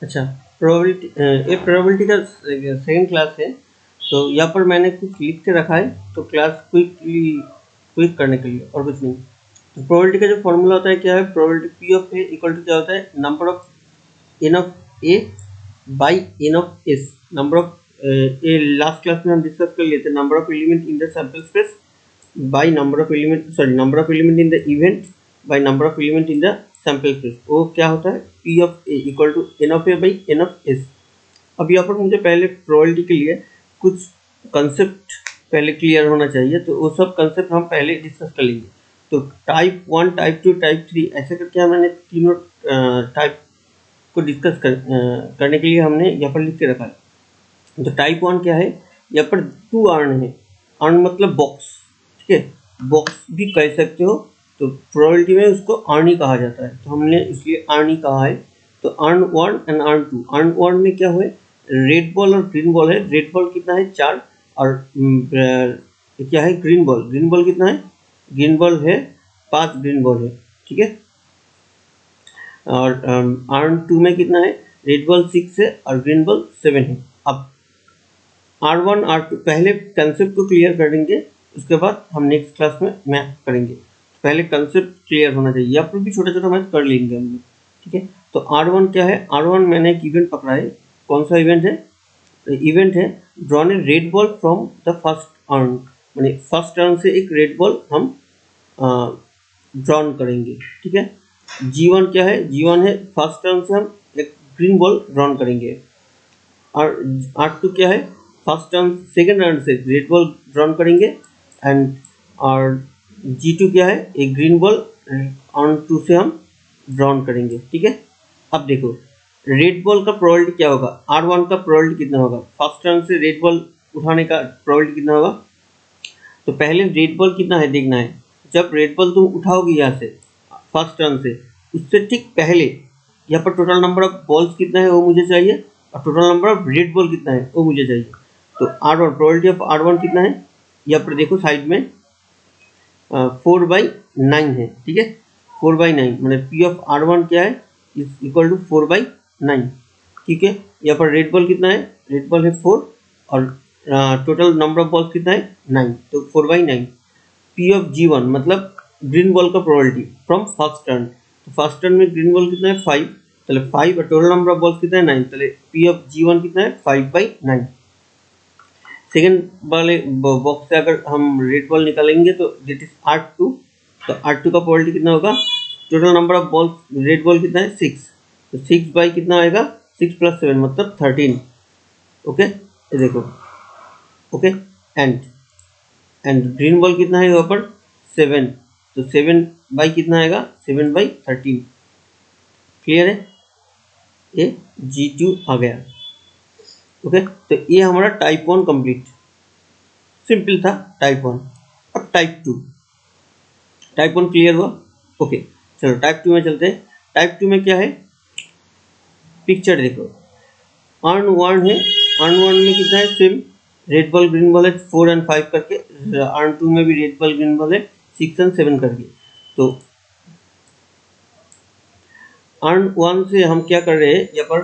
अच्छा, प्रोबेबिलिटी ये प्रोबेबिलिटी का सेकंड क्लास है। तो यहाँ पर मैंने कुछ लिख के रखा है, तो क्लास क्विक करने के लिए और कुछ नहीं। तो प्रोबेबिलिटी का जो फॉर्मूला होता है क्या है, probability P of A equal to क्या होता है, number of N of A by N of S. Number of A last class में हम डिस्कस कर लिए थे, number of element in the sample space by number of element, sorry number of element in the event by number of element in the sample space. वो क्या होता है, P of A equal to N of A by N of S. अब यहाँ पर मुझे पहले probability के लिए कुछ कंसेप्ट पहले क्लियर होना चाहिए, तो वो सब कंसेप्ट हम पहले डिस्कस कर लेंगे। तो टाइप 1, टाइप 2, टाइप 3 ऐसे करके मैंने तीनों टाइप को डिस्कस करने के लिए हमने यहाँ पर लिख के रखा है। तो टाइप 1 क्या है, यहाँ पर 2 अर्न है। अर्न मतलब बॉक्स, ठीक है, बॉक्स भी कह सकते हो। तो प्रोबेबिलिटी में उसको अर्न ही कहा जाता है, तो हमने इसलिए अर्न ही कहा है। तो अर्न 1 एंड अर्न 2। अर्न 1 में क्या हुए, रेड बॉल और ग्रीन बॉल है। रेड बॉल कितना है, 4। और क्या है, ग्रीन बॉल। ग्रीन बॉल कितना है, ग्रीन बॉल है 5 ग्रीन बॉल है, ठीक है। और अर्न 2 में कितना है, रेड बॉल 6 है और ग्रीन बॉल 7 है। अब R1 R2 पहले कंसेप्ट को क्लियर करेंगे, उसके बाद हम नेक्स्ट क्लास में मैथ करेंगे। पहले कंसेप्ट क्लियर होना चाहिए, या फिर भी छोटा छोटा मैथ कर लेंगे हम लोग, ठीक है। तो R1 क्या है, R1 मैंने एक इवेंट पकड़ा है। कौन सा इवेंट है, इवेंट है drawn a red ball from the first earn. मैंने फर्स्ट टर्न से एक रेड बॉल हम ड्रॉन करेंगे, ठीक है। G1 क्या है, G1 है फर्स्ट टर्न से हम एक ग्रीन बॉल ड्रॉन करेंगे। और R2 क्या है, फर्स्ट टर्न सेकेंड टर्न से रेड बॉल ड्रॉन करेंगे। एंड और G2 क्या है, एक ग्रीन बॉल ऑन 2 से हम ड्रॉन करेंगे, ठीक है। अब देखो रेड बॉल का प्रोबेबिलिटी क्या होगा, R1 का प्रोबेबिलिटी कितना होगा, फर्स्ट टर्न से रेड बॉल उठाने का प्रोबेबिलिटी कितना होगा। तो पहले रेड बॉल कितना है देखना है। जब रेड बॉल तुम उठाओगे यहाँ से फर्स्ट टर्न से, उससे ठीक पहले यहाँ पर टोटल नंबर ऑफ बॉल्स कितना है वो मुझे चाहिए, और total number of red ball कितना है वो मुझे चाहिए। तो R1 प्रोबेबिलिटी ऑफ R1 कितना है, यहाँ पर देखो साइड में 4/9 है, ठीक है। 4/9 मैंने पी ऑफ R1 क्या है, इज इक्वल टू 4/9, ठीक है। यहाँ पर रेड बॉल कितना है, रेड बॉल है 4 और टोटल नंबर ऑफ बॉल्स कितना है 9, तो 4/9। पी ऑफ G1 मतलब ग्रीन बॉल का प्रोबेबिलिटी फ्रॉम फर्स्ट टर्न। तो फर्स्ट टर्न में ग्रीन बॉल कितना है 5, चले 5 और टोटल नंबर ऑफ बॉल्स कितना है 9, चले पी ऑफ G1 कितना है 5/9। सेकेंड वाले बॉक्स से अगर हम रेड बॉल निकालेंगे तो दिट इज R2। तो R2 का प्रोबेबिलिटी कितना होगा, total number of balls red ball कितना है 6, तो 6 बाई कितना आएगा 6 + 7 मतलब 13, ओके। ये देखो, ओके। एंड ग्रीन बॉल कितना है यहाँ पर 7, तो 7 बाई कितना आएगा 7/13, क्लियर है। ये G2 आ गया, ओके। तो ये हमारा टाइप 1 कंप्लीट, सिंपल था टाइप 1। अब टाइप 2, टाइप 1 क्लियर हुआ, ओके। चलो टाइप 2 में चलते हैं। टाइप 2 में क्या है, पिक्चर देखो, अर्न 1 है। अर्न 1 में कितना है, same red ball green ball है 4 और 5 करके। अर्न 2 में भी रेड बॉल ग्रीन बॉल है 6 और 7 करके। तो अर्न 1 से हम क्या कर रहे हैं, यहाँ पर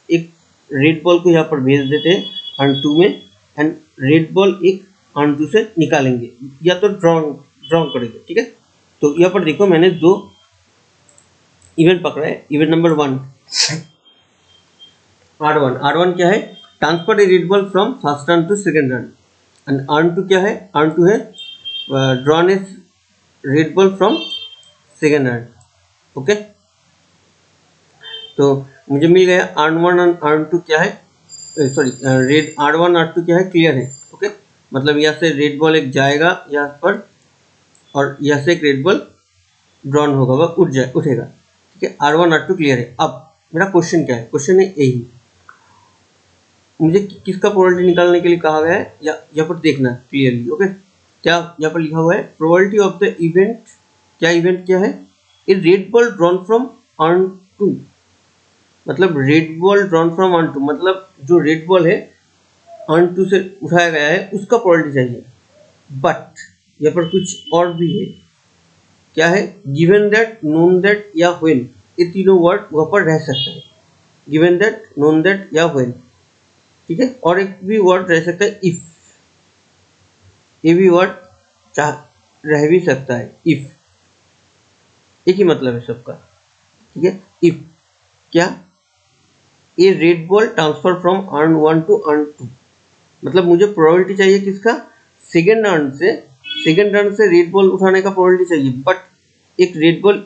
एक रेड बॉल को यहाँ पर भेज देते हैं अर्न 2 में, एंड रेड बॉल एक अर्न 2 से निकालेंगे, या तो ड्रॉ करेंगे, ठीक है। तो यहाँ पर देखो मैंने 2 इवेंट पकड़ा है। इवेंट नंबर 1 R1 क्या है, transfer a red ball from first turn to second turn. And urn 2 क्या है, अर्न 2 है drawn a red ball from second turn, okay. तो मुझे मिल गया R1 और R2 क्या है, सॉरी रेड R1 R2 क्या है, क्लियर है, ओके। मतलब यहाँ से रेड बॉल एक जाएगा यहाँ पर, और यहाँ से एक रेड बॉल ड्रॉन होगा, वह उठेगा, ठीक है। R1 R2 क्लियर है। अब मेरा क्वेश्चन क्या है, क्वेश्चन है यही, मुझे किसका प्रोबेबिलिटी निकालने के लिए कहा गया है, या यहाँ पर देखना क्लियरली, ओके। क्या यहाँ पर लिखा हुआ है, प्रोबेबिलिटी ऑफ द इवेंट, क्या इवेंट क्या है, a red ball drawn from urn 2, मतलब red ball drawn from urn 2 मतलब जो रेड बॉल है अर्न 2 से उठाया गया है उसका प्रोबेबिलिटी चाहिए। बट यहाँ पर कुछ और भी है, क्या है, गिवन दैट, नोन दैट या व्हेन, ये तीनों वर्ड वहाँ पर रह सकते हैं। गिवन दैट, नोन दैट या व्हेन, ठीक है। और एक भी वर्ड रह सकता है इफ, ये भी वर्ड चाह रह भी सकता है इफ, एक ही मतलब है सबका, ठीक है। इफ क्या, a red ball transfer from urn 1 to urn 2, मतलब मुझे प्रोबेबिलिटी चाहिए किसका, सेकेंड अर्न से रेड बॉल उठाने का प्रोबेबिलिटी चाहिए, बट एक रेड बॉल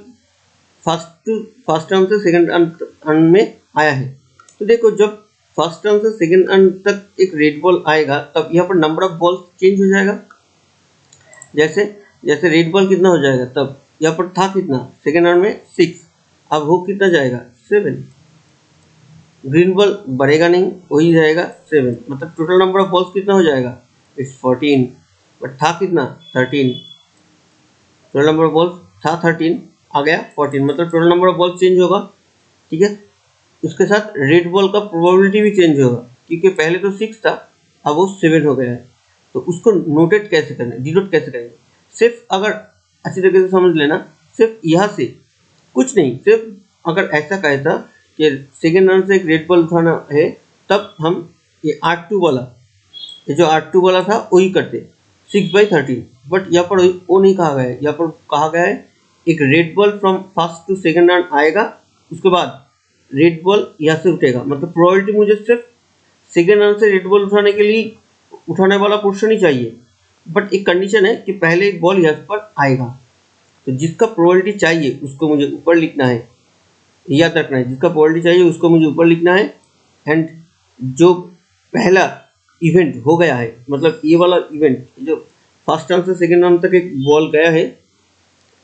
फर्स्ट टर्न से सेकेंड अर्न में आया है। तो देखो जब फर्स्ट टर्न से सेकेंड अर्न तक एक रेड बॉल आएगा तब यहाँ पर नंबर ऑफ बॉल चेंज हो जाएगा। जैसे जैसे रेड बॉल कितना हो जाएगा, तब यहाँ पर था कितना सेकेंड अर्न में 6, अब हो कितना जाएगा 7, ग्रीन बॉल बढ़ेगा नहीं, वही जाएगा 7, मतलब टोटल नंबर ऑफ बॉल्स कितना हो जाएगा, इट्स 14, बट था कितना 13, टोटल नंबर ऑफ बॉल्स था 13, आ गया 14, मतलब total number of balls change होगा, ठीक है। उसके साथ रेड बॉल का प्रोबेबिलिटी भी चेंज होगा, क्योंकि पहले तो 6 था, अब वो 7 हो गया है। तो उसको नोटेट कैसे करें, डिनोट कैसे करेंगे, सिर्फ अगर अच्छी तरीके से समझ लेना, सिर्फ यहाँ से कुछ नहीं, सिर्फ अगर ऐसा कहता कि सेकेंड रन से एक रेड बॉल उठाना है, तब हम ये 8-2 वाला, ये जो 8-2 वाला था वही करते 6/13, बट यहाँ पर वो नहीं कहा गया है, यहाँ पर कहा गया है एक red ball from first to second run आएगा, उसके बाद रेड बॉल यहाँ से उठेगा, मतलब प्रोबेबिलिटी मुझे सिर्फ सेकेंड रन से रेड बॉल उठाने के लिए उठाने वाला पोर्शन ही चाहिए, बट एक कंडीशन है कि पहले एक बॉल यहाँ पर आएगा। तो जिसका प्रोबेबिलिटी चाहिए उसको मुझे ऊपर लिखना है, याद रखना है, जिसका प्रोबेबिलिटी चाहिए उसको मुझे ऊपर लिखना है। एंड जो पहला इवेंट हो गया है, मतलब ये वाला इवेंट जो फर्स्ट टर्न से सेकेंड टर्न तक एक बॉल गया है,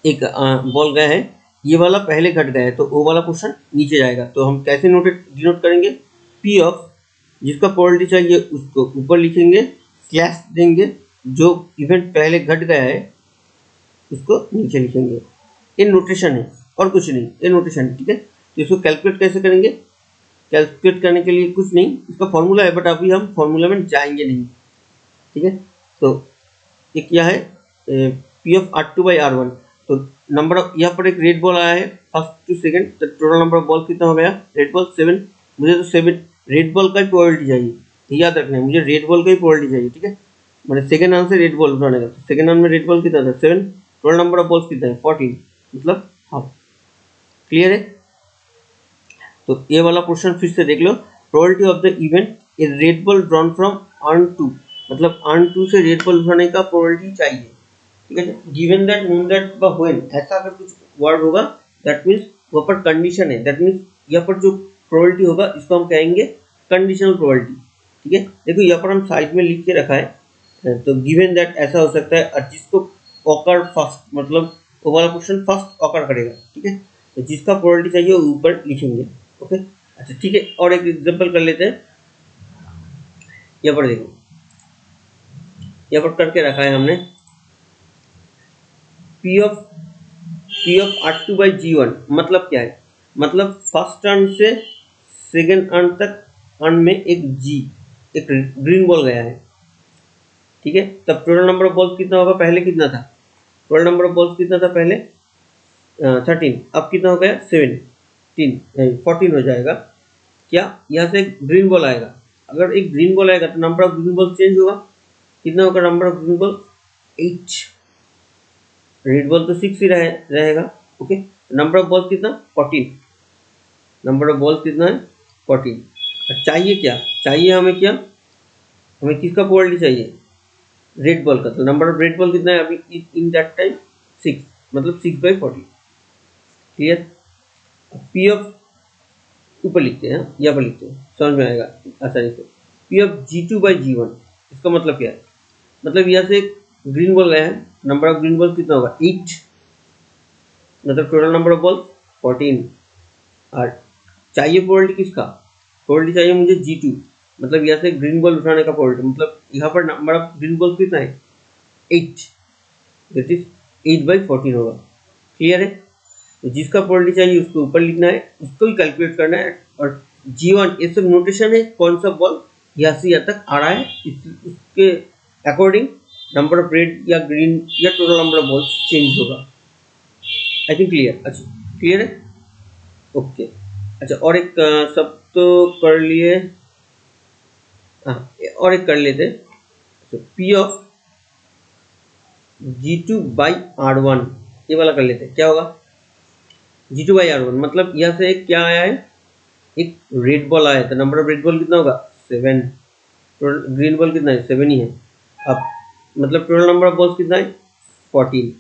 एक बॉल गया है, ये वाला पहले घट गया है, तो वो वाला पोर्शन नीचे जाएगा। तो हम कैसे डिनोट करेंगे, पी ऑफ, जिसका प्रोबेबिलिटी चाहिए उसको ऊपर लिखेंगे, स्लैश देंगे, जो इवेंट पहले घट गया है उसको नीचे लिखेंगे। ये नोटेशन है और कुछ नहीं, ये नोटेशन है, ठीक है। तो इसको कैलकुलेट कैसे करेंगे, कैलकुलेट करने के लिए कुछ नहीं, इसका फॉर्मूला है, बट अभी हम फॉर्मूला में जाएंगे नहीं, ठीक है। तो ये क्या है, पी ऑफ R2/R1, तो नंबर ऑफ, यहाँ पर एक रेड बॉल आया है फर्स्ट टू सेकंड, तो टोटल नंबर ऑफ बॉल कितना हो गया, रेड बॉल 7, मुझे तो 7 रेड बॉल का ही प्रोबेबिलिटी चाहिए, याद रखना है, मुझे रेड बॉल का ही प्रोबेबिलिटी चाहिए, ठीक है। मैंने सेकेंड रन से रेड बॉल उठाने का, सेकेंड रन में रेड बॉल कितना था 7, टोटल नंबर ऑफ बॉल्स कितना है 14, मतलब हाफ। क्लियर है। तो ये वाला क्वेश्चन फिर से देख लो, probability of the event a red ball drawn from urn 2, मतलब अर्न 2 से रेड बॉल उठाने का प्रोबेबिलिटी चाहिए, ठीक है। गिवन दैट, नोन दैट व व्हेन, ऐसा अगर कुछ वर्ड होगा दैट मीन्स वहाँ पर कंडीशन है, दैट मीन्स यहाँ पर जो प्रोबेबिलिटी होगा इसको हम कहेंगे कंडीशनल प्रोबेबिलिटी, ठीक है। देखो यहाँ पर हम साइड में लिख के रखा है, तो गिवन दैट ऐसा हो सकता है, और जिसको ऑकर फर्स्ट, मतलब वो वाला क्वेश्चन फर्स्ट ऑकर करेगा, ठीक है। तो जिसका प्रोबेबिलिटी चाहिए वो ऊपर लिखेंगे, ओके। अच्छा ठीक है, और एक एग्जांपल कर लेते हैं, यहाँ पर देखो, यहाँ पर करके रखा है हमने, P of R2/G1, मतलब क्या है, मतलब फर्स्ट टर्न से सेकेंड अर्न तक, अर्न में एक ग्रीन बॉल गया है, ठीक है। तब टोटल नंबर ऑफ बॉल्स कितना होगा, पहले कितना था, टोटल नंबर ऑफ बॉल्स कितना था पहले 13, अब कितना हो गया 14 हो जाएगा। क्या, यहाँ से एक ग्रीन बॉल आएगा, अगर एक ग्रीन बॉल आएगा तो number of green ball change होगा, कितना होगा number of green ball 8, red ball तो 6 ही रहेगा, ओके। नंबर ऑफ बॉल्स कितना 14, नंबर ऑफ बॉल्स कितना है 14। चाहिए क्या, चाहिए हमें क्या, हमें किसका प्रोबेबिलिटी चाहिए, रेड बॉल का, तो नंबर ऑफ रेड बॉल कितना है अभी इन दैट टाइम 6, मतलब 6/14, क्लियर। पी ऑफ ऊपर लिखते हैं, यहाँ पर लिखते हैं, समझ में आएगा आसानी से। पी ऑफ G2/G1, इसका मतलब क्या है, मतलब यहाँ से एक ग्रीन बॉल गया है, नंबर ऑफ ग्रीन बॉल कितना होगा 8, मतलब टोटल नंबर ऑफ बॉल 14, और चाहिए प्रोबेबिलिटी किसका, प्रोबेबिलिटी चाहिए मुझे G2, मतलब यहाँ से ग्रीन बॉल उठाने का प्रोबेबिलिटी, मतलब यहाँ पर नंबर ऑफ ग्रीन बॉल कितना है 8, दैट इज 8/14 होगा, क्लियर है। तो जिसका प्रोबेबिलिटी चाहिए उसको ऊपर लिखना है, उसको ही कैलकुलेट करना है, और G1 ये सब नोटेशन है, कौन सा बॉल यहाँ से यहाँ तक आ रहा है, उसके अकॉर्डिंग नंबर ऑफ रेड या ग्रीन या total number of balls change होगा। आई थिंक क्लियर, अच्छा क्लियर है, ओके। अच्छा, और एक सब तो कर लिए। हाँ, और एक कर लेते। तो पी ऑफ G2/R1, ये वाला कर लेते। क्या होगा G2/R1? मतलब यहाँ से एक क्या आया है, एक रेड बॉल आया था। नंबर ऑफ रेड बॉल कितना होगा 7, ग्रीन बॉल कितना है 7 ही है। अब मतलब टोटल नंबर ऑफ बॉल्स कितना है 14।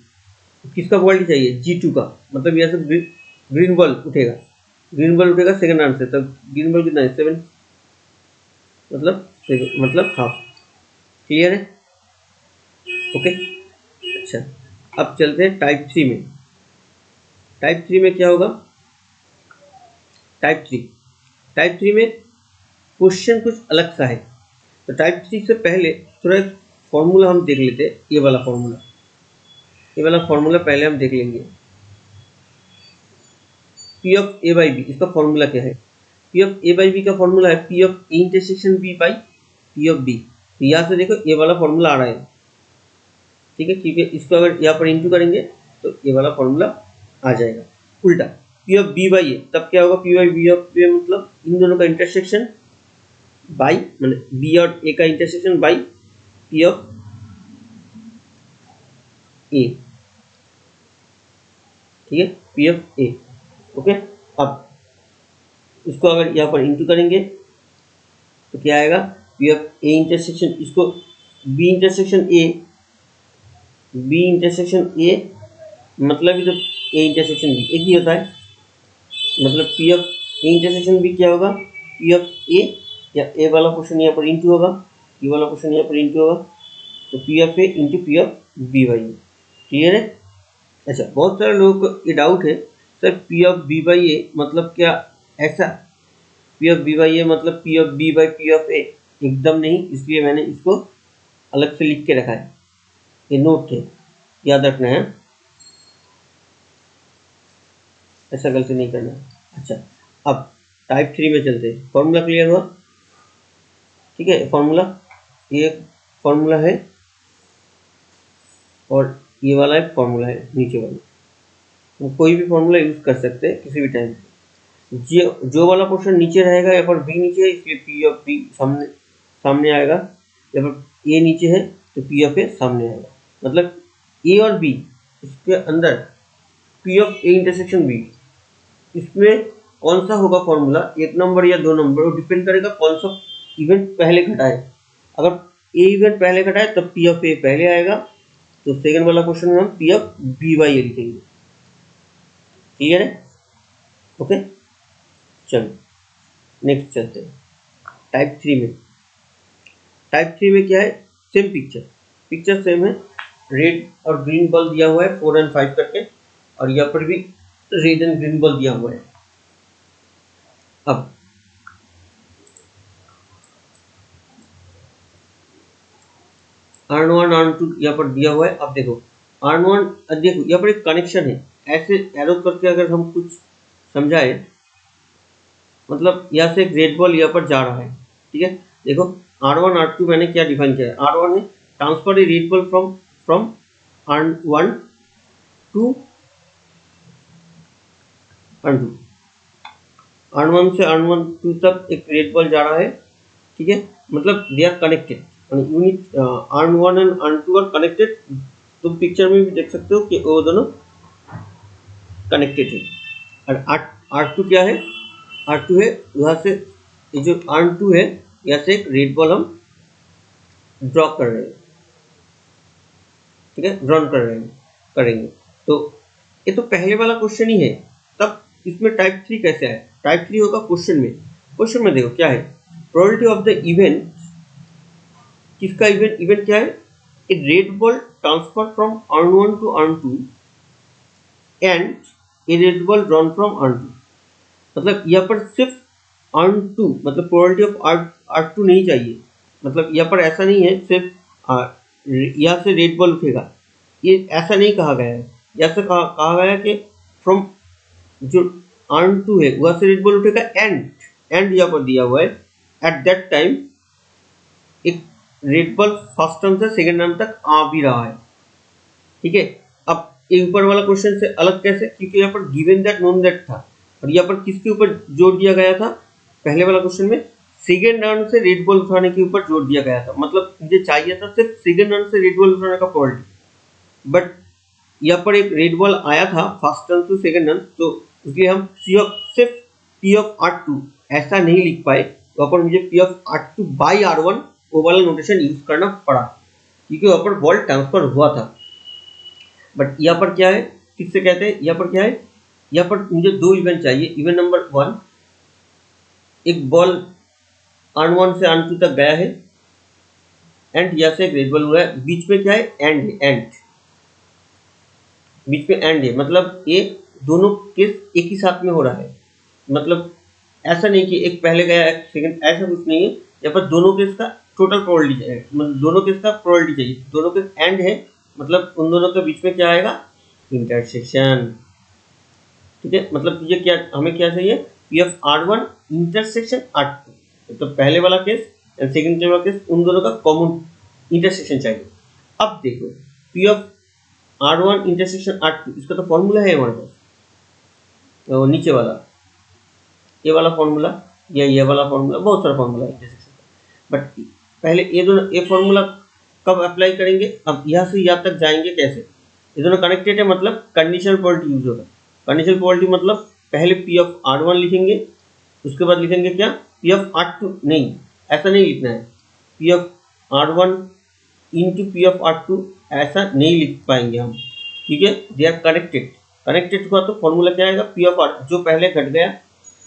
किसका क्वालिटी चाहिए G2 का, मतलब यहाँ से ग्रीन बॉल उठेगा, ग्रीन बॉल उठेगा सेकंड राउंड से, तब ग्रीन बॉल कितना है 7, मतलब हाफ। क्लियर है? ओके। अच्छा, अब चलते हैं टाइप 3 में। टाइप 3 में क्या होगा, टाइप 3 में क्वेश्चन कुछ अलग सा है। तो टाइप 3 से पहले थोड़ा एक फॉर्मूला हम देख लेते हैं। ये वाला फॉर्मूला पहले हम देख लेंगे। P of A by B, इसका फॉर्मूला क्या है? P of A by B का फॉर्मूला है P of A intersection B by P of B. तो यहाँ से देखो ये वाला फॉर्मूला आ रहा है, ठीक है, क्योंकि इसको अगर यहाँ पर इंटू करेंगे तो ये वाला फॉर्मूला आ जाएगा। उल्टा पी ऑफ बी बाई ए, तब क्या होगा पी बाई बी ऑफ ए, मतलब इन दोनों का इंटरसेक्शन बाई, मतलब बी और ए का इंटरसेक्शन बाई पी ऑफ ए, ठीक है, पी ऑफ ए। ओके, अब इसको अगर यहाँ पर इंटू करेंगे तो क्या आएगा पी ऑफ ए इंटरसेक्शन, इसको बी इंटरसेक्शन ए, मतलब ये तो ए इंटरसेक्शन बी एक ही होता है। मतलब P of A intersection B क्या होगा पी ऑफ ए, या ए वाला क्वेश्चन यहाँ पर इंटू होगा, ये वाला क्वेश्चन यहाँ पर इंटू होगा, तो P of A into P of B by A. Clear है? अच्छा, बहुत सारे लोगों को ये डाउट है sir P of B by A मतलब क्या, ऐसा P of B by A मतलब P of B by P of A? एकदम नहीं, इसलिए मैंने इसको अलग से लिख के रखा है। ये नोट है, याद रखना है, ऐसा गलती नहीं करना है। अच्छा, अब टाइप 3 में चलते हैं। फॉर्मूला क्लियर हुआ? ठीक है, फॉर्मूला, ये फॉर्मूला है और ये वाला एक फॉर्मूला है नीचे वाला। तो कोई भी फॉर्मूला यूज कर सकते हैं किसी भी टाइम। जो वाला पोर्शन नीचे रहेगा, यहाँ पर बी नीचे है इसलिए पी ऑफ बी सामने सामने आएगा। यहाँ पर ए नीचे है तो पी ऑफ ए सामने आएगा। मतलब ए और बी, इसके अंदर P of A intersection B, इसमें कौन सा होगा फॉर्मूला, 1 नंबर या 2 नंबर, वो डिपेंड करेगा कौन सा इवेंट पहले घटा है। अगर ए इवेंट पहले घटा है तब पी ऑफ ए पहले आएगा, तो सेकंड वाला क्वेश्चन में हम पी ऑफ बी बाई ए लिखेंगे। क्लियर है? ओके, चलो नेक्स्ट चलते हैं टाइप 3 में। टाइप 3 में क्या है, सेम पिक्चर सेम है। रेड और ग्रीन बॉल दिया हुआ है 4 और 5 करके, और यहाँ पर भी रेड एंड ग्रीन बॉल दिया हुआ है। अब R1 R2 यहाँ पर दिया हुआ है। अब देखो R1, देखो यहाँ पर एक कनेक्शन है, ऐसे एरो करके अगर हम कुछ समझाए, मतलब यहाँ से एक रेड बॉल यहाँ पर जा रहा है, ठीक है। देखो R1 R2 मैंने क्या डिफाइन किया है, R1 है transfer a red ball from R1 to R2, R1 से R1 2 तक एक रेड बॉल जा रहा है, ठीक है। मतलब they are connected, unit R1 and R2 are connected. तुम पिक्चर में भी देख सकते हो कि वो दोनों कनेक्टेड है। और R2 क्या है, R2 है वहाँ से, ये जो R2 है यहाँ से एक रेड बॉल हम ड्रॉ कर रहे हैं, ठीक है, ड्रॉ कर रहे हैं करेंगे। तो ये तो पहले वाला क्वेश्चन ही है, तब इसमें टाइप 3 कैसे आए? टाइप 3 होगा क्वेश्चन में देखो क्या है, प्रोबेबिलिटी ऑफ द इवेंट, किसका इवेंट क्या है, a red ball transfer from R1 to R2 and a red ball drawn from R2। मतलब यहाँ पर सिर्फ R2, मतलब प्रोबेबिलिटी ऑफ R2 नहीं चाहिए। मतलब यहाँ पर ऐसा नहीं है सिर्फ यहाँ से रेड बॉल उठेगा, ये ऐसा नहीं कहा गया है। यहाँ से कहा गया है कि फ्रॉम जो R2 है वहाँ से रेड बॉल उठेगा एंड यहाँ पर दिया हुआ है एट दैट टाइम एक रेड बॉल फर्स्ट टर्म से सेकेंड टर्म तक आ भी रहा है, ठीक है। अब ये ऊपर वाला क्वेश्चन से अलग कैसे, क्योंकि यहाँ पर गिवन दैट नोन दैट था, और यहाँ पर किसके ऊपर जोर दिया गया था, पहले वाला क्वेश्चन में सेकेंड रन से रेड बॉल उठाने के ऊपर जोर दिया गया था, मतलब मुझे चाहिए था सिर्फ सेकेंड रन से रेड बॉल उठाने का प्रोबेबिलिटी, बट यहाँ पर एक रेड बॉल आया था फर्स्ट रन से सेकेंड रन, तो इसलिए हम सिर्फ पी ऑफ आर टू ऐसा नहीं लिख पाए, वहाँ पर मुझे P of R two by R one वो वाला नोटेशन यूज करना पड़ा, क्योंकि वहाँ पर बॉल ट्रांसफर हुआ था। बट यहाँ पर क्या है, किससे कहते हैं, यहाँ पर क्या है, यहाँ पर मुझे दो इवेंट चाहिए। इवेंट नंबर वन, एक बॉल आर वन से आर टू तक गया है एंड यहाँ से एक रेड बॉल हुआ है, बीच में क्या है, एंड बीच में एंड है, मतलब ये दोनों केस एक ही साथ में हो रहा है, मतलब ऐसा नहीं कि एक पहले गया एक सेकंड, ऐसा कुछ नहीं है। यहाँ पर दोनों केस का टोटल प्रोबेबिलिटी चाहिए, मतलब दोनों केस का प्रोबेबिलिटी चाहिए, दोनों केस एंड है, मतलब उन दोनों के बीच में क्या आएगा, इंटरसेक्शन। ठीक है, मतलब तुझे क्या, हमें क्या चाहिए, P of R one intersection R two, तो पहले वाला केस एंड सेकंड वाला केस, उन दोनों का कॉमन इंटरसेक्शन चाहिए। अब देखो P of R one intersection R two, इसका तो फॉर्मूला है हमारे पास, तो नीचे वाला ये वाला फॉर्मूला या ये वाला फॉर्मूला, बहुत सारा फॉर्मूला है इंटरसेक्शन का, बट पहले ये दोनों, ये फॉर्मूला कब अप्लाई करेंगे, अब यहाँ से यहाँ तक जाएंगे कैसे, ये दोनों कनेक्टेड है, मतलब कंडीशनल प्रोबेबिलिटी यूज होगा। कंडीशनल प्रोबेबिलिटी मतलब पहले पी ऑफ आर वन लिखेंगे, उसके बाद लिखेंगे क्या, पी ऑफ आर टू, नहीं ऐसा नहीं लिखना है, P of R one into P of R two, ऐसा नहीं लिख पाएंगे हम, ठीक है, दे आर कनेक्टेड। कनेक्टेड हुआ तो फॉर्मूला क्या आएगा, पी ऑफ आर, जो पहले घट गया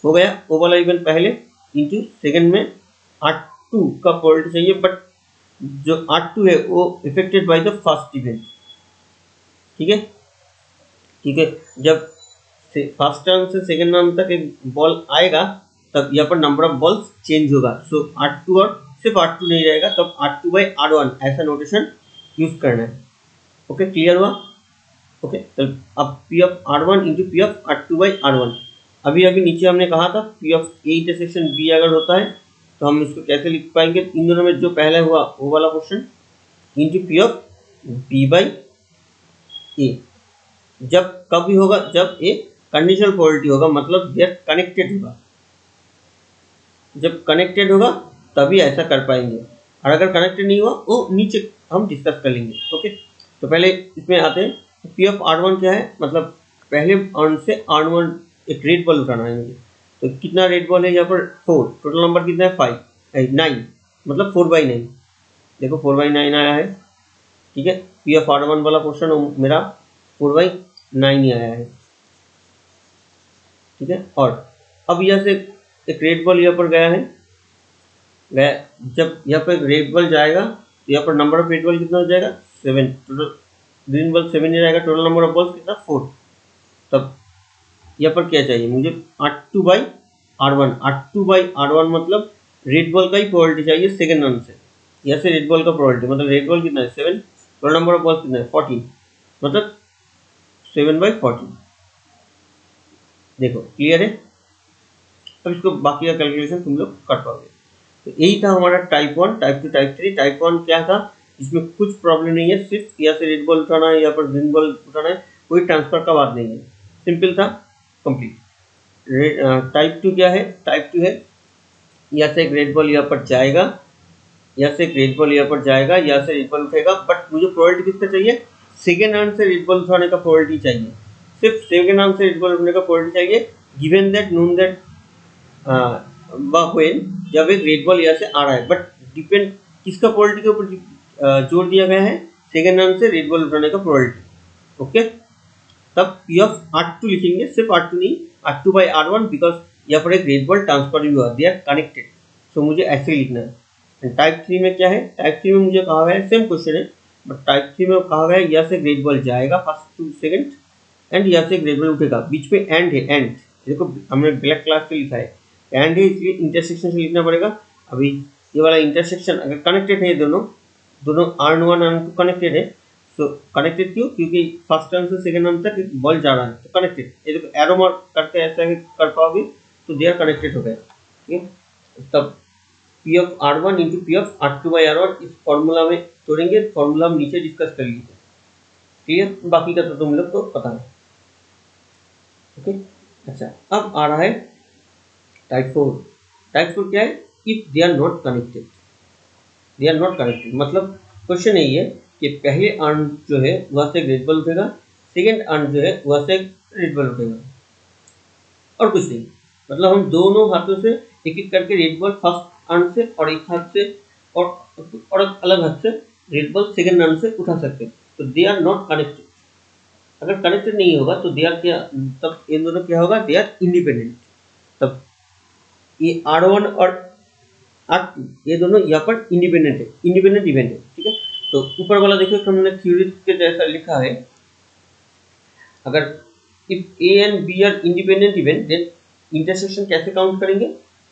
हो गया वो वाला इवेंट पहले इंटू सेकेंड में आर टू का प्रोबेबिलिटी चाहिए, बट जो आर टू है वो affected by the first event. ठीक है, ठीक है, जब फर्स्ट टर्म से सेकेंड टर्म तक एक बॉल आएगा तब यहाँ पर नंबर ऑफ बॉल्स चेंज होगा, सो आर टू और सिर्फ आर टू नहीं रहेगा, तब R two by R one ऐसा नोटेशन यूज करना है। ओके, क्लियर हुआ। ओके, तो अब P of R one into P of R two by R one, अभी अभी नीचे हमने कहा था P of A intersection B अगर होता है तो हम इसको कैसे लिख पाएंगे, इन दोनों में जो पहला हुआ वो वाला question into P of B by A, जब कभी होगा, जब ए कंडीशनल प्रोबेबिलिटी होगा, मतलब दे आर कनेक्टेड होगा, जब कनेक्टेड होगा तभी ऐसा कर पाएंगे, और अगर कनेक्टेड नहीं हुआ वो नीचे हम डिस्कस कर लेंगे। ओके, तो पहले इसमें आते हैं, पी ऑफ आर वन क्या है, मतलब पहले अर्न से आर वन एक रेड बॉल उठाना है मुझे, तो कितना रेड बॉल है यहाँ पर, 4, टोटल नंबर कितना है 5 9, मतलब 4/9, देखो 4/9 आया है। ठीक है, पी ऑफ आर वन वाला क्वेश्चन मेरा 4/9 ही आया है। ठीक है, और अब यहाँ से एक रेड बॉल यहाँ पर गया है, गया, जब यहाँ पर रेड बॉल जाएगा तो यहाँ पर नंबर ऑफ रेड बॉल कितना हो जाएगा, 7, टोटल ग्रीन बॉल 7 ही रहेगा, टोटल नंबर ऑफ बॉल्स कितना 4, तब यहाँ पर क्या चाहिए मुझे, R two by R one, R two by R one मतलब रेड बॉल का ही प्रोबेबिलिटी चाहिए सेकेंड रन से, यहाँ से रेड बॉल का प्रोबेबिलिटी, मतलब रेड बॉल कितना है 7, टोटल नंबर ऑफ बॉल्स कितना है 14, मतलब 7/14। देखो क्लियर है, अब इसको बाकी का कैलकुलेशन तुम लोग कर पाओगे। तो यही था हमारा टाइप 1, टाइप 2, टाइप 3। टाइप 1 क्या था, इसमें कुछ प्रॉब्लम नहीं है, सिर्फ यहाँ से रेड बॉल उठाना है, यहाँ पर ग्रीन बॉल उठाना है, कोई ट्रांसफर का बात नहीं है, सिंपल था, कंप्लीट। टाइप 2 क्या है, टाइप 2 है यहाँ से एक रेड बॉल यहाँ पर जाएगा, यहाँ से एक रेड बॉल यहाँ पर जाएगा, यहाँ से रेड बॉल उठेगा, बट मुझे प्रोबेबिलिटी किसका चाहिए, सेकेंड रन से रेड बॉल उठाने का प्रोबेबिलिटी चाहिए, सिर्फ सेकेंड रन से रेड बॉल उठाने का प्रोबेबिलिटी चाहिए, given that known that when, जब एक रेड बॉल यहाँ से आ रहा है, बट डिपेंड किसका प्रोबेबिलिटी के ऊपर जोड़ दिया गया है, सेकेंड रन से रेड बॉल उठाने का प्रोबेबिलिटी। ओके, तब पी ऑफ आर टू लिखेंगे, सिर्फ आर टू नहीं, R two by R one, because यहाँ पर एक रेड बॉल ट्रांसफर भी हुआ, दे आर कनेक्टेड, सो मुझे ऐसे ही लिखना है। टाइप 3 में क्या है, टाइप 3 में मुझे कहा गया है, सेम क्वेश्चन है, बट टाइप 3 में कहा गया है यहाँ से रेड बॉल जाएगा फर्स्ट टू सेकेंड, एंड यहाँ से एक रेड बॉल उठेगा, बीच में एंड है, एंड देखो हमने ब्लैक क्लास से लिखा है, एंड है इसलिए इंटरसेक्शन से लिखना पड़ेगा। अभी ये वाला इंटरसेक्शन अगर कनेक्टेड है, दोनों R one R two connected है, तो कनेक्टेड क्यों, क्योंकि फर्स्ट टर्न से सेकेंड टर्न तक एक बॉल जा रहा है, तो कनेक्टेड, ये देखो एरो मार्क करके ऐसा कर पाओगे तो दे आर कनेक्टेड हो गया। ठीक है, तब P of R one into P of R two by R one, इस फॉर्मूला में तोड़ेंगे, फॉर्मूला हम नीचे डिस्कस कर लीजिए। क्लियर, बाकी का तो तुम लोग को पता है। ओके, अच्छा, अब आ रहा है टाइप 4। टाइप 4 क्या है? If they are not connected. They are not connected मतलब क्वेश्चन यही है कि पहले अर्न जो है वह से ग्रेड बल उठेगा, सेकेंड अर्न जो है वह से रेड बल उठेगा, और कुछ नहीं। मतलब हम दोनों हाथों से एक एक करके रेड बॉल फर्स्ट अर्न से और एक हाथ से और अलग हाथ से रेड बॉल सेकेंड अर्न से उठा सकते हैं। तो दे आर नॉट कनेक्टेड। अगर कनेक्टेड नहीं होगा तो दे आर क्या, तब इन दोनों क्या होगा? They are independent. तब ये R1 और R2 ये दोनों यहाँ पर इंडिपेंडेंट है, इंडिपेंडेंट इवेंट है। ठीक है, तो ऊपर वाला देखो हमने थ्योरी के जैसा लिखा है, अगर if A and B are independent event then intersection कैसे काउंट करेंगे?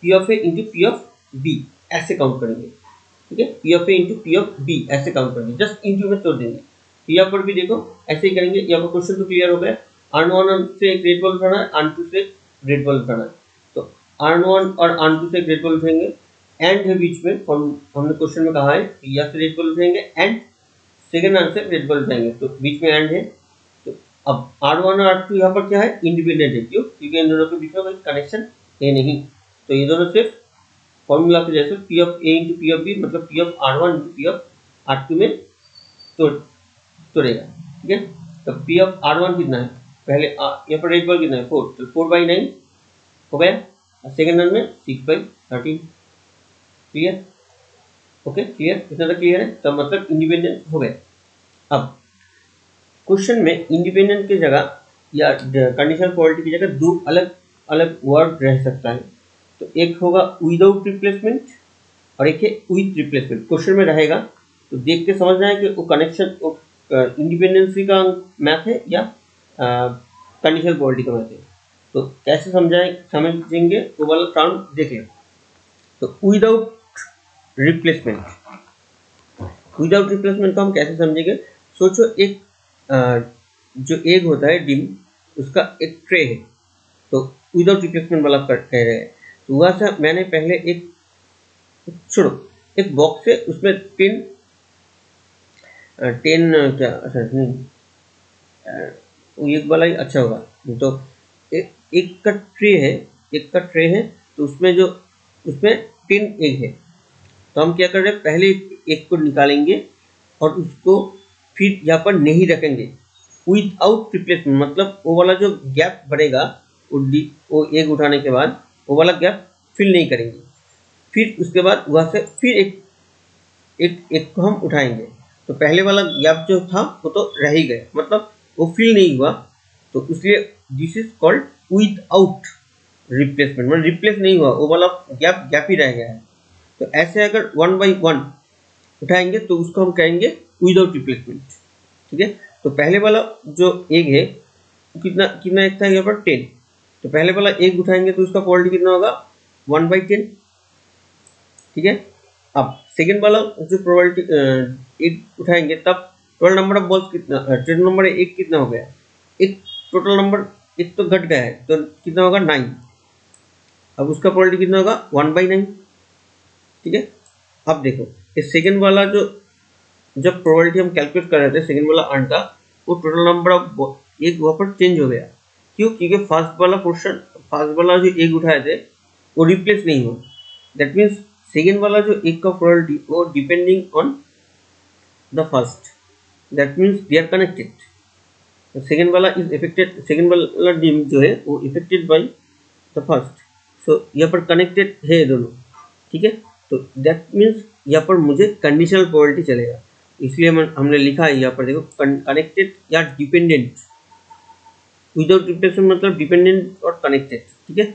P of A into P of B ऐसे काउंट करेंगे। ठीक है, P of A into P of B ऐसे काउंट करेंगे, जस्ट इंटू में तोड़ देंगे। तो यहाँ पर भी देखो ऐसे ही करेंगे। यहाँ पर क्वेश्चन तो क्लियर हो गया। R1 से एक रेड बॉल उठाना है, R2 से रेड बॉल उठाना है। तो R1 और R2 से एक रेड बॉल उठाएंगे, एंड है बीच में, हमने क्वेश्चन में कहा है या से रेड बॉल उठाएंगे and second answer red ball उठाएंगे, तो बीच में एंड है। तो अब R1 और R2 यहाँ पर क्या है? इंडिपेंडेंट है। क्यों? क्योंकि इन दोनों के बीच में कोई कनेक्शन है नहीं। तो ये दोनों सिर्फ फॉर्मूला के जैसे P of A into P of B मतलब P of R1 into P of R2 में तोड़ेगा। ठीक है, तो पी ऑफ R1 कितना है? पहले यहाँ पर रेड बॉल कितना है? 4, तो 4/9 हो गया, और सेकेंड रन में 6/13। क्लियर? Okay, clear? इतना तक क्लियर है? तो मतलब इंडिपेंडेंट हो गए। अब क्वेश्चन में इंडिपेंडेंट की जगह या कंडीशनल क्वालिटी की जगह दो अलग अलग वर्ड रह सकता है। तो एक होगा विदाउट रिप्लेसमेंट और एक है विथ रिप्लेसमेंट। क्वेश्चन में रहेगा तो देख के समझना है कि वो कनेक्शन इंडिपेंडेंसी का मैथ है या कंडीशनल क्वालिटी का मैथ है। तो कैसे समझेंगे वो वाला टर्म देख लें। तो विदाउट रिप्लेसमेंट को हम कैसे समझेंगे? सोचो एक जो एग होता है डिम, उसका एक ट्रे है, तो विदाउट रिप्लेसमेंट वाला कह रहे हैं। तो वहाँ से मैंने पहले एक छोड़ो एक बॉक्स है, उसमें 10 क्या, अच्छा नहीं, वो एक वाला ही अच्छा होगा। तो एक का ट्रे है, तो उसमें 10 एग है। तो हम क्या कर रहे हैं? पहले एक को निकालेंगे और उसको फिर यहाँ पर नहीं रखेंगे विदाउट रिप्लेसमेंट, मतलब वो वाला जो गैप बनेगा वो एग उठाने के बाद वो वाला गैप फिल नहीं करेंगे। फिर उसके बाद वहाँ से फिर एक को हम उठाएंगे, तो पहले वाला गैप जो था वो तो रह ही गया, मतलब वो फिल नहीं हुआ। तो इसलिए this is called without replacement, मतलब रिप्लेस नहीं हुआ, वो वाला गैप ही रह गया है। तो ऐसे अगर 1/1 उठाएंगे तो उसको हम कहेंगे विदाउट रिप्लेसमेंट। ठीक है, तो पहले वाला जो एग है कितना कितना एग था यहाँ पर? 10। तो पहले वाला एग उठाएंगे तो उसका क्वालिटी कितना होगा? 1/10। ठीक है, अब सेकेंड वाला जो प्रोबेबिलिटी एग उठाएंगे तब टोटल नंबर ऑफ बॉल्स कितना, टोटल नंबर एग कितना हो गया? एक टोटल नंबर एक तो घट गया है, तो कितना होगा? 9। अब उसका प्रोबेबिलिटी कितना होगा? 1/9। ठीक है, अब देखो इस सेकेंड वाला जो जब प्रोबेबिलिटी हम कैलकुलेट कर रहे थे सेकेंड वाला अर्न का, वो टोटल नंबर ऑफ एग वहाँ पर चेंज हो गया। क्यों? क्योंकि फर्स्ट वाला जो एग उठाए थे वो रिप्लेस नहीं हुआ। दैट मीन्स सेकेंड वाला जो एग का प्रोबेबिलिटी वो depending on the first, that means they are connected. Second वाला इज इफेक्टेड, सेकेंड वाला डिम जो है वो affected by the first. So यहाँ पर कनेक्टेड है दोनों। ठीक है, तो दैट मीन्स यहाँ पर मुझे कंडीशनल प्रोबेबिलिटी चलेगा, इसलिए हमने लिखा है यहाँ पर देखो कनेक्टेड या डिपेंडेंट। विदाउट रिप्लेसमेंट मतलब डिपेंडेंट और कनेक्टेड। ठीक है,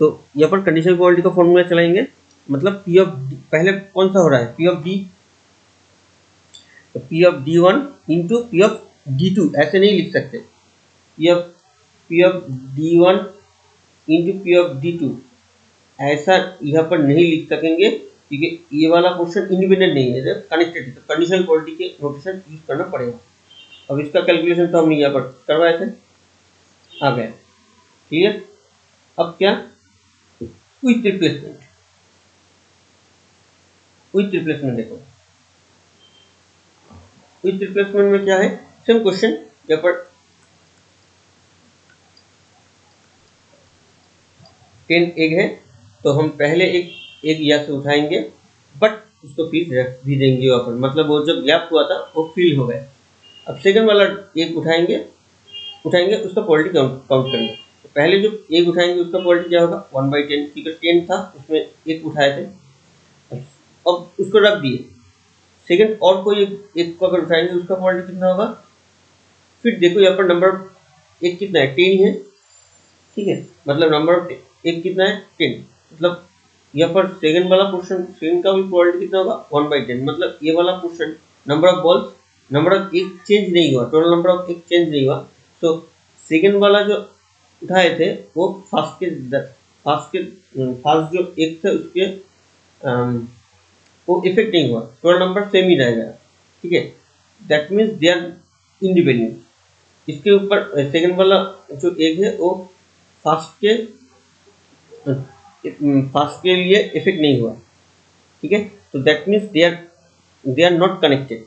तो यहाँ पर कंडीशनल प्रोबेबिलिटी का फॉर्मूला चलाएंगे, मतलब पी ऑफ पहले कौन सा हो रहा है? पी ऑफ डी, तो P of D1 into P of D2 ऐसे नहीं लिख सकते। P of D1 into P of D2 ऐसा यहाँ पर नहीं लिख सकेंगे, क्योंकि ये वाला क्वेश्चन इंडिपेंडेंट नहीं है, कनेक्टेड है। तो कंडीशनल क्वालिटी के नोटेशन यूज करना पड़ेगा। अब इसका कैलकुलेशन तो हमने यहाँ पर करवाए थे, आ गया। क्लियर? अब क्या? With replacement. देखो विथ रिप्लेसमेंट में क्या है? सेम क्वेश्चन यहाँ पर 10 एग है तो हम पहले एक एग यहाँ से उठाएंगे, बट उसको फिर रख भी देंगे वहाँ पर, मतलब वो जो गैप हुआ था वो फिल हो गया। अब सेकंड वाला एग उठाएंगे उसका प्रोबेबिलिटी काउंट करेंगे। तो पहले जो एग उठाएंगे उसका प्रोबेबिलिटी क्या होगा 1/10, क्योंकि 10 था उसमें एक उठाए थे, अब उसको रख दिए। सेकंड और कोई एक को अगर उठाएंगे उसका प्रोबेबिलिटी कितना होगा, फिर देखो यहाँ पर नंबर एक कितना है 10 है, ठीक है, मतलब नंबर ऑफ एक कितना है 10, मतलब यहाँ पर सेकंड वाला पोर्शन सेकंड का भी प्रोबेबिलिटी कितना होगा 1/10, मतलब ये वाला portion number of balls number of एक चेंज नहीं हुआ, टोटल नंबर ऑफ एक चेंज नहीं हुआ। तो सेकंड वाला जो उठाए थे वो फर्स्ट जो एक थे उसके वो इफेक्ट नहीं हुआ, टोटल नंबर सेम ही रहेगा, ठीक है, that means they are independent. इसके ऊपर सेकंड वाला जो एग है वो फर्स्ट के लिए इफेक्ट नहीं हुआ, ठीक है, तो that means they are not connected,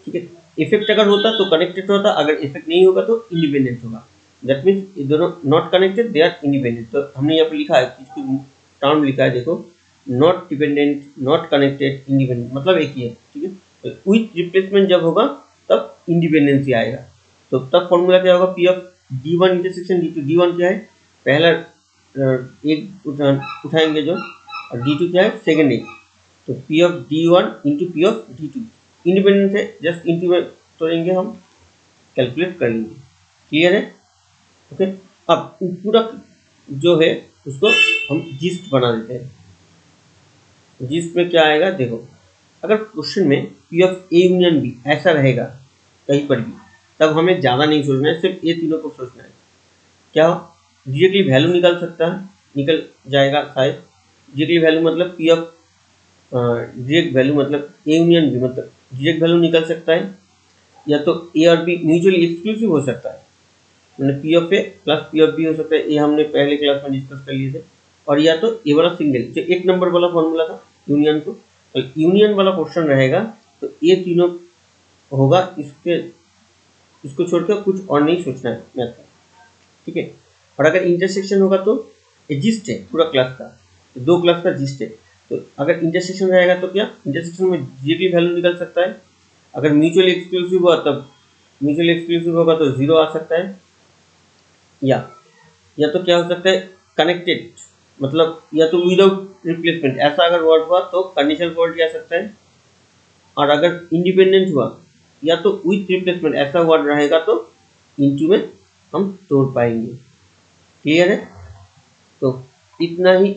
ठीक है। इफेक्ट अगर होता तो कनेक्टेड होता, अगर इफेक्ट नहीं होगा तो इंडिपेंडेंट होगा, दैट मीन्स दोनों not connected, they are independent. तो हमने यहाँ पे लिखा है, इसको टर्म लिखा है, देखो, not dependent, not connected, independent, मतलब एक ही है, ठीक है। विथ रिप्लेसमेंट जब होगा तब इंडिपेंडेंसी आएगा, तो तब फॉर्मूला क्या होगा, P of D1 intersection D2। D1 क्या है, पहला एक उठाएंगे जो, और D2 क्या है, सेकेंड एक, तो P of D1 into P of D2 independent है, जस्ट इंटू में तोड़ेंगे हम, कैलकुलेट कर लेंगे, क्लियर है, ओके। अब पूरा जो है उसको हम जिस्ट बना देते हैं। जिस्ट में क्या आएगा, देखो, अगर क्वेश्चन में P of A union B ऐसा रहेगा कहीं पर भी, तब हमें ज़्यादा नहीं सोचना है, सिर्फ ये तीनों को सोचना है। क्या डायरेक्टली वैल्यू निकल सकता है, निकल जाएगा शायद। डायरेक्टली वैल्यू मतलब पी ऑफ डायरेक्ट वैल्यू मतलब ए यूनियन बी, मतलब डायरेक्ट वैल्यू निकल सकता है, या तो ए और बी म्यूचुअली एक्सक्लूसिव हो सकता है, मतलब P of A plus P of B हो सकता है, ये हमने पहले क्लास में डिस्कस कर लिए थे। और या तो ए वाला सिंगल जो एक नंबर वाला फॉर्मूला था यूनियन को, तो यूनियन वाला क्वेश्चन रहेगा तो ये तीनों होगा, इसको छोड़कर कुछ और नहीं सोचना है मैथ का, ठीक है। और अगर इंटरसेक्शन होगा तो जिस्ट है पूरा क्लास का, तो दो क्लास का जिस्ट है, तो अगर इंटरसेक्शन रहेगा तो क्या, इंटरसेक्शन में जीटी वैल्यू निकल सकता है, अगर म्यूचुअली एक्सक्लूसिव हुआ तब म्यूचुअली एक्सक्लूसिव होगा तो 0 आ सकता है, या तो क्या हो सकता है कनेक्टेड, मतलब या तो विदाउट रिप्लेसमेंट, ऐसा अगर वर्ड हुआ तो कंडीशनल प्रोबेबिलिटी आ सकता है, और अगर इंडिपेंडेंट हुआ या तो विथ रिप्लेसमेंट ऐसा वर्ड रहेगा तो इनटू में हम तोड़ पाएंगे, क्लियर है। तो इतना ही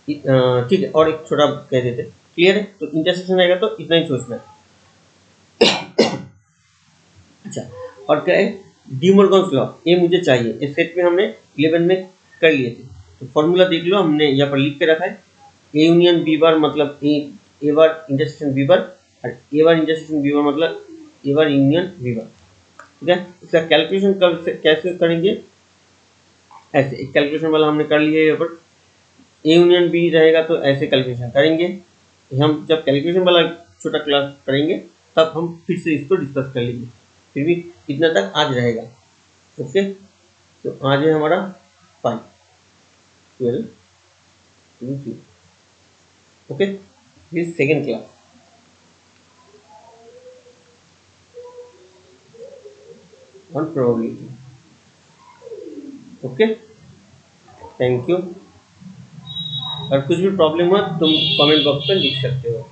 ठीक है, और एक छोटा कह देते, क्लियर है, तो इंटरसेक्शन रहेगा तो इतना ही सोचना है। अच्छा, और क्या है, डी मॉर्गन्स लॉ, ये मुझे चाहिए, इस सेट में हमने 11 में कर लिए थे, तो फॉर्मूला देख लो, हमने यहाँ पर लिख के रखा है, ए यूनियन बी बार मतलब ए बार इंटरसेक्शन बी बार, और ए बार इंटरसेक्शन बी बार मतलब ए बार यूनियन बी बार, ठीक है। इसका कैलकुलेशन कैसे करेंगे, ऐसे एक कैलकुलेशन वाला हमने कर लिया है, यहाँ पर ए यूनियन बी रहेगा तो ऐसे कैलकुलेशन करेंगे। हम जब कैलकुलेशन वाला छोटा क्लास करेंगे तब हम फिर से इसको डिस्कस कर लेंगे, फिर भी इतना तक आज रहेगा, ओके। तो आज है हमारा 5 12 2 okay, this second class on probability, okay, thank you. और कुछ भी प्रॉब्लम हो तुम कमेंट बॉक्स में लिख सकते हो।